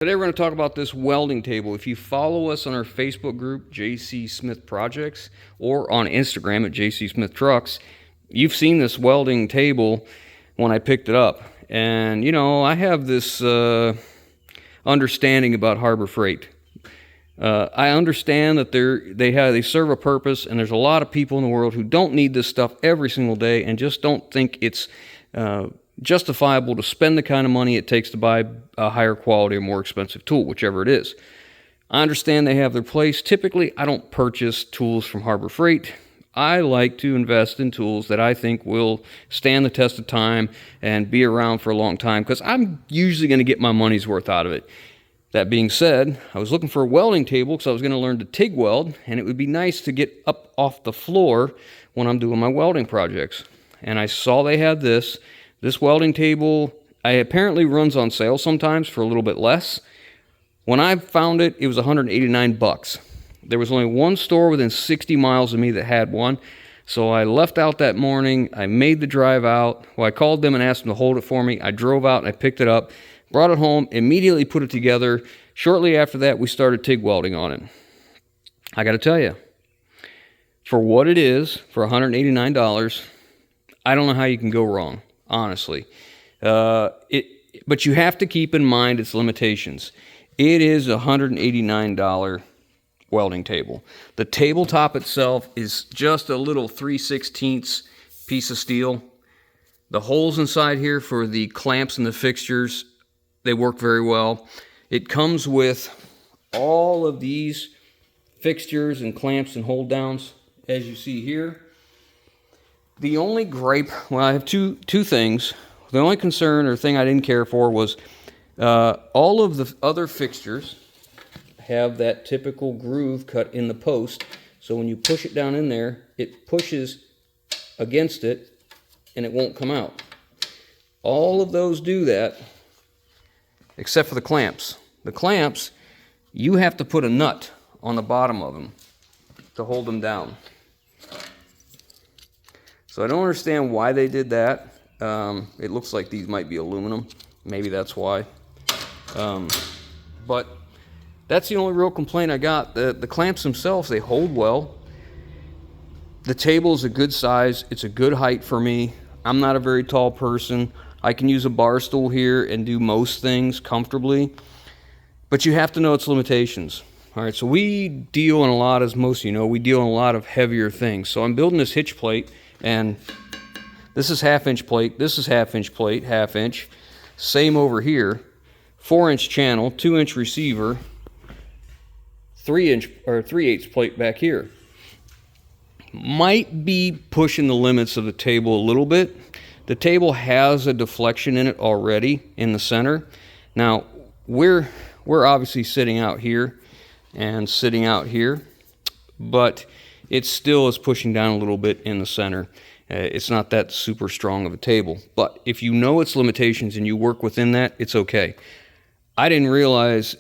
Today we're going to talk about this welding table. If you follow us on our Facebook group, JC Smith Projects, or on Instagram at JC Smith Trucks, you've seen this welding table when I picked it up. And, you know, I have this understanding about Harbor Freight. I understand that they serve a purpose, and there's a lot of people in the world who don't need this stuff every single day and just don't think it's justifiable to spend the kind of money it takes to buy a higher quality or more expensive tool, whichever it is. I understand they have their place. Typically, I don't purchase tools from Harbor Freight. I like to invest in tools that I think will stand the test of time and be around for a long time, because I'm usually going to get my money's worth out of it. That being said, I was looking for a welding table because I was going to learn to TIG weld, and it would be nice to get up off the floor when I'm doing my welding projects. And I saw they had this welding table. It apparently runs on sale sometimes for a little bit less. When I found it, it was $189. There was only one store within 60 miles of me that had one. So I left out that morning. I made the drive out. Well, I called them and asked them to hold it for me. I drove out and I picked it up, brought it home, immediately put it together. Shortly after that, we started TIG welding on it. I got to tell you, for what it is, for $189, I don't know how you can go wrong, honestly. But you have to keep in mind its limitations. It is a $189 welding table. The tabletop itself is just a little 3/16 piece of steel. The holes inside here for the clamps and the fixtures, they work very well. It comes with all of these fixtures and clamps and hold downs, as you see here. The only gripe, well, I have two things. The only concern or thing I didn't care for was all of the other fixtures have that typical groove cut in the post. So when you push it down in there, it pushes against it and it won't come out. All of those do that, except for the clamps. The clamps, you have to put a nut on the bottom of them to hold them down. So I don't understand why they did that. It looks like these might be aluminum. Maybe that's why. But that's the only real complaint I got. The clamps themselves, they hold well. The table is a good size. It's a good height for me. I'm not a very tall person. I can use a bar stool here and do most things comfortably. But you have to know its limitations. All right, so we deal in a lot, as most of you know, we deal in a lot of heavier things. So I'm building this hitch plate, and this is 1/2-inch plate, this is 1/2-inch plate, 1/2 inch. Same over here, 4-inch channel, 2-inch receiver, 3-inch or 3/8 plate back here. Might be pushing the limits of the table a little bit. The table has a deflection in it already in the center. Now, we're obviously sitting out here and sitting out here, but it still is pushing down a little bit in the center. It's not that super strong of a table, but if you know its limitations and you work within that, it's okay. I didn't realize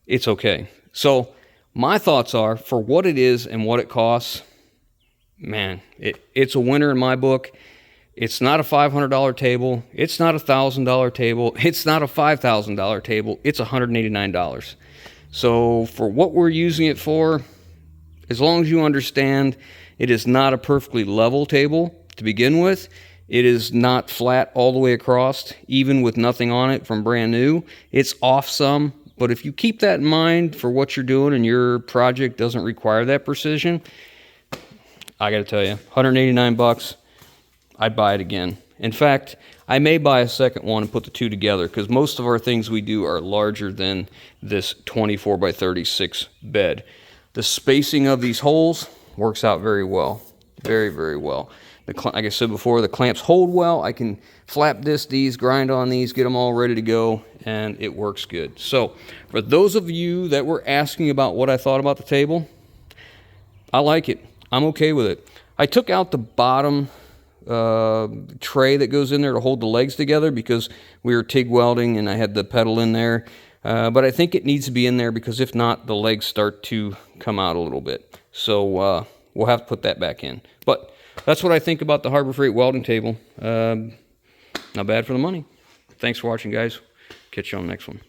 it's okay. So my thoughts are, for what it is and what it costs, man, it's a winner in my book. It's not a $500 table. It's not a $1,000 table. It's not a $5,000 table. It's $189. So for what we're using it for, as long as you understand it is not a perfectly level table to begin with, it is not flat all the way across, even with nothing on it from brand new. It's off some, but if you keep that in mind for what you're doing and your project doesn't require that precision, I got to tell you, $189, I'd buy it again. In fact, I may buy a second one and put the two together, because most of our things we do are larger than this 24 by 36 bed. The spacing of these holes works out very well, very, very well. Like I said before, the clamps hold well. I can flap disc these, grind on these, get them all ready to go, and it works good. So for those of you that were asking about what I thought about the table, I like it. I'm okay with it. I took out the bottom tray that goes in there to hold the legs together because we were TIG welding and I had the pedal in there. But I think it needs to be in there, because if not, the legs start to come out a little bit. So we'll have to put that back in. But that's what I think about the Harbor Freight welding table. Not bad for the money. Thanks for watching, guys. Catch you on the next one.